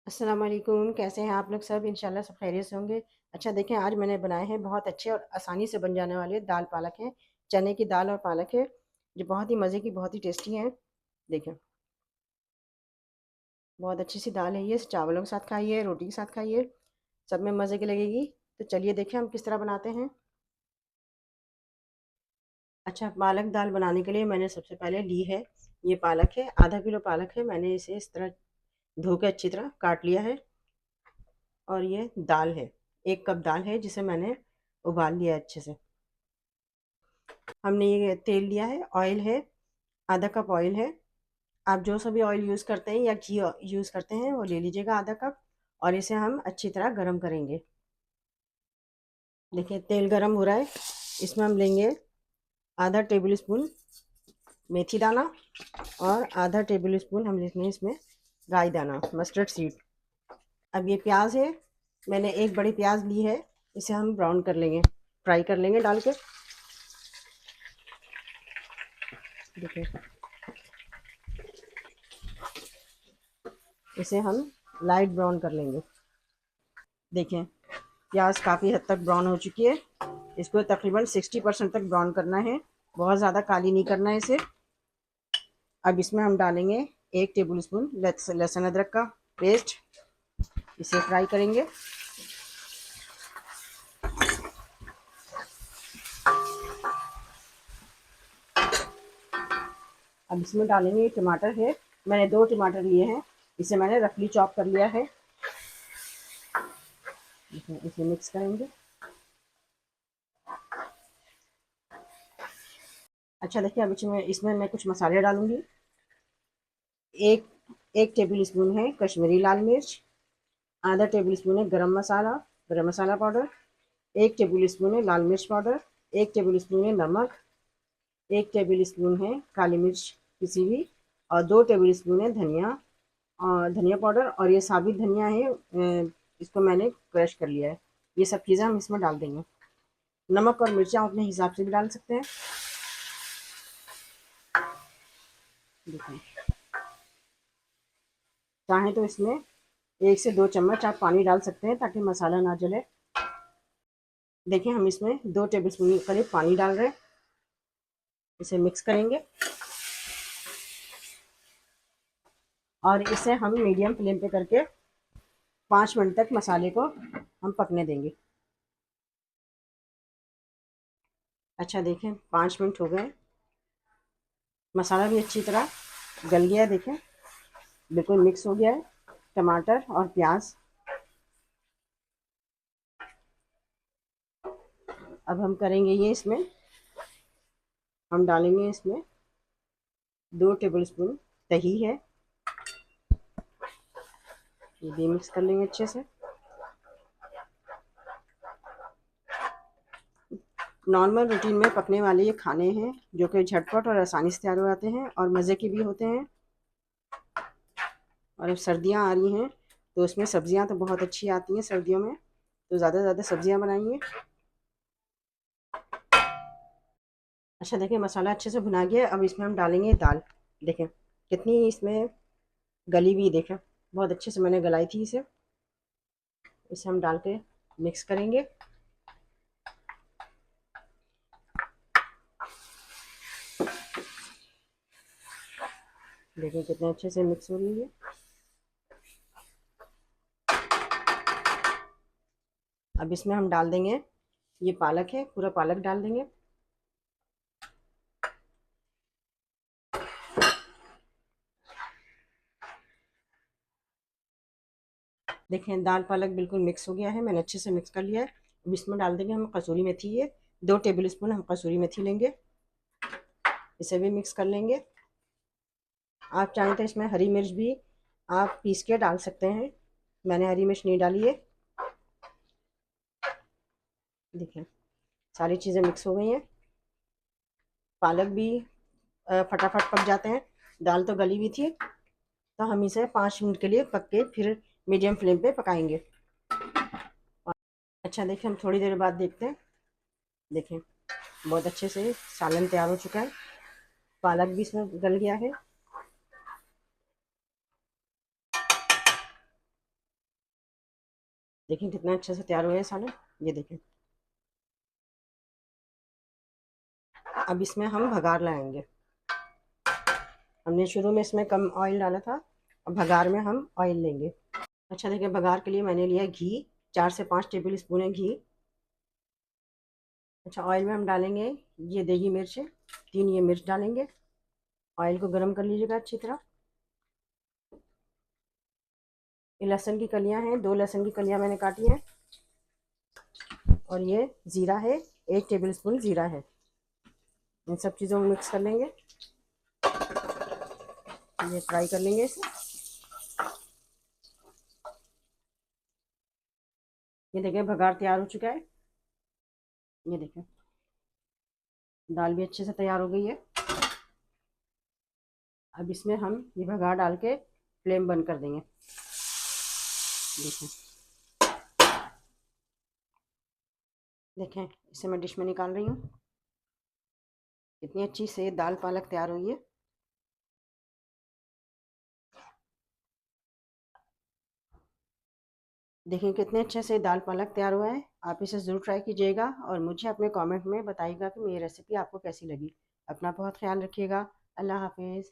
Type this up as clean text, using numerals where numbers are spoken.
अस्सलाम वालेकुम। कैसे हैं आप लोग सब? इंशाल्लाह सब खैरियत से होंगे। अच्छा देखें, आज मैंने बनाए हैं बहुत अच्छे और आसानी से बन जाने वाले दाल पालक हैं। चने की दाल और पालक है, जो बहुत ही मज़े की, बहुत ही टेस्टी हैं। देखें, बहुत अच्छी सी दाल है ये। चावलों के साथ खाइए, रोटी के साथ खाइए, सब में मज़े की लगेगी। तो चलिए देखें हम किस तरह बनाते हैं। अच्छा, पालक दाल बनाने के लिए मैंने सबसे पहले ली है, ये पालक है, आधा किलो पालक है। मैंने इसे इस तरह धो के अच्छी तरह काट लिया है। और ये दाल है, 1 कप दाल है, जिसे मैंने उबाल लिया है अच्छे से। हमने ये तेल लिया है, ऑयल है, आधा कप ऑयल है। आप जो सा भी ऑयल यूज़ करते हैं या घी यूज़ करते हैं वो ले लीजिएगा, आधा कप। और इसे हम अच्छी तरह गरम करेंगे। देखिए तेल गरम हो रहा है, इसमें हम लेंगे आधा टेबल स्पून मेथी दाना, और आधा टेबल स्पून हम लेंगे इसमें राई दाना, मस्टर्ड सीड। अब ये प्याज है, मैंने एक बड़ी प्याज ली है, इसे हम ब्राउन कर लेंगे, फ्राई कर लेंगे डाल के। देखिए, इसे हम लाइट ब्राउन कर लेंगे। देखें, प्याज काफ़ी हद तक ब्राउन हो चुकी है। इसको तकरीबन 60% तक ब्राउन करना है, बहुत ज़्यादा काली नहीं करना है इसे। अब इसमें हम डालेंगे 1 टेबल स्पून लहसुन अदरक का पेस्ट, इसे फ्राई करेंगे। अब इसमें डालेंगे टमाटर है, मैंने 2 टमाटर लिए हैं, इसे मैंने रफली चॉप कर लिया है। इसे मिक्स करेंगे। अच्छा देखिए, अब इसमें मैं कुछ मसाले डालूंगी। एक एक टेबल स्पून है कश्मीरी लाल मिर्च, आधा टेबल स्पून है गरम मसाला पाउडर, 1 टेबल स्पून है लाल मिर्च पाउडर, 1 टेबल स्पून है नमक, 1 टेबल स्पून है काली मिर्च पिसी हुई, और 2 टेबल स्पून है धनिया पाउडर। और ये साबित धनिया है, इसको मैंने क्रश कर लिया है। ये सब चीज़ें हम इसमें डाल देंगे। नमक और मिर्चा अपने हिसाब से भी डाल सकते हैं। देखिए, चाहें तो इसमें 1 से 2 चम्मच आप पानी डाल सकते हैं, ताकि मसाला ना जले। देखिए, हम इसमें 2 टेबल स्पून करीब पानी डाल रहे हैं, इसे मिक्स करेंगे। और इसे हम मीडियम फ्लेम पे करके 5 मिनट तक मसाले को हम पकने देंगे। अच्छा देखें, 5 मिनट हो गए, मसाला भी अच्छी तरह गल गया है। देखें, बिल्कुल मिक्स हो गया है टमाटर और प्याज। अब हम करेंगे ये, इसमें हम डालेंगे इसमें 2 टेबल स्पून दही है, ये भी मिक्स कर लेंगे अच्छे से। नॉर्मल रूटीन में पकने वाले ये खाने हैं, जो कि झटपट और आसानी से तैयार हो जाते हैं और मज़े के भी होते हैं। और अब सर्दियाँ आ रही हैं, तो उसमें सब्जियाँ तो बहुत अच्छी आती हैं सर्दियों में, तो ज़्यादा से ज़्यादा सब्जियाँ बनाइए। अच्छा देखिए, मसाला अच्छे से भुना गया है। अब इसमें हम डालेंगे दाल। देखें कितनी इसमें गली हुई, देखें बहुत अच्छे से मैंने गलाई थी इसे। इसे हम डाल के मिक्स करेंगे। देखिए कितने अच्छे से मिक्स हो रही है। अब इसमें हम डाल देंगे, ये पालक है, पूरा पालक डाल देंगे। देखें, दाल पालक बिल्कुल मिक्स हो गया है, मैंने अच्छे से मिक्स कर लिया है। अब इसमें डाल देंगे हम कसूरी मेथी, ये 2 टेबल स्पून हम कसूरी मेथी लेंगे, इसे भी मिक्स कर लेंगे। आप चाहें तो इसमें हरी मिर्च भी आप पीस के डाल सकते हैं, मैंने हरी मिर्च नहीं डाली है। देखें, सारी चीज़ें मिक्स हो गई हैं, पालक भी फटाफट पक जाते हैं। दाल तो गली हुई थी, तो हम इसे 5 मिनट के लिए पक के फिर मीडियम फ्लेम पे पकाएंगे। अच्छा देखिए, हम थोड़ी देर बाद देखते हैं। देखें, बहुत अच्छे से सालन तैयार हो चुका है, पालक भी इसमें गल गया है। देखिए कितना अच्छे से तैयार हुए हैं सालन। ये देखें। अब इसमें हम भगार लगाएंगे। हमने शुरू में इसमें कम ऑयल डाला था, अब भगार में हम ऑयल लेंगे। अच्छा देखिए, भगार के लिए मैंने लिया घी, 4 से 5 टेबल स्पून है घी। अच्छा, ऑयल में हम डालेंगे ये देगी मिर्च, 3 ये मिर्च डालेंगे। ऑयल को गर्म कर लीजिएगा अच्छी तरह। ये लहसुन की कलियां हैं, 2 लहसुन की कलियां मैंने काटी हैं। और ये ज़ीरा है, 1 टेबल स्पून ज़ीरा है। इन सब चीज़ों को मिक्स कर लेंगे। ये फ्राई कर लेंगे इसे। ये देखिए भगार तैयार हो चुका है। ये देखिए दाल भी अच्छे से तैयार हो गई है। अब इसमें हम ये भगार डाल के फ्लेम बंद कर देंगे। देखें, देखें इसे मैं डिश में निकाल रही हूँ। कितनी अच्छी से दाल पालक तैयार हुई है। देखिए कितने अच्छे से दाल पालक तैयार हुआ है। आप इसे ज़रूर ट्राई कीजिएगा और मुझे अपने कमेंट में बताइएगा कि मेरी रेसिपी आपको कैसी लगी। अपना बहुत ख्याल रखिएगा। अल्लाह हाफिज़।